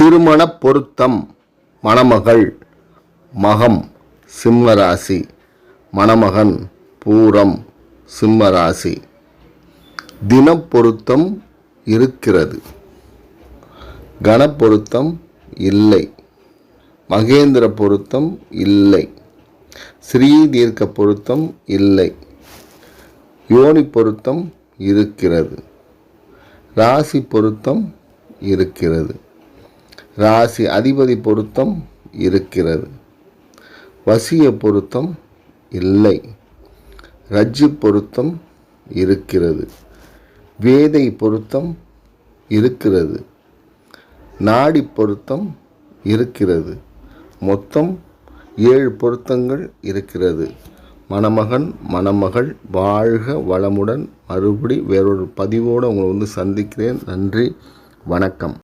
திருமண பொருத்தம். மணமகள் மகம் சிம்மராசி, மணமகன் பூரம் சிம்மராசி. தினப்பொருத்தம் இருக்கிறது, கணப்பொருத்தம் இல்லை, மகேந்திர பொருத்தம் இல்லை, ஸ்ரீதீர்க்க பொருத்தம் இல்லை, யோனி பொருத்தம் இருக்கிறது, ராசி பொருத்தம் இருக்கிறது, ராசி அதிபதி பொருத்தம் இருக்கிறது, வசிய பொருத்தம் இல்லை, ரஜ்ஜு பொருத்தம் இருக்கிறது, வேதை பொருத்தம் இருக்கிறது, நாடி பொருத்தம் இருக்கிறது. மொத்தம் 7 பொருத்தங்கள் இருக்கிறது. மணமகன் மணமகள் வாழ்க வளமுடன். மறுபடி வேறொரு பதிவோடு உங்களை சந்திக்கிறேன். நன்றி, வணக்கம்.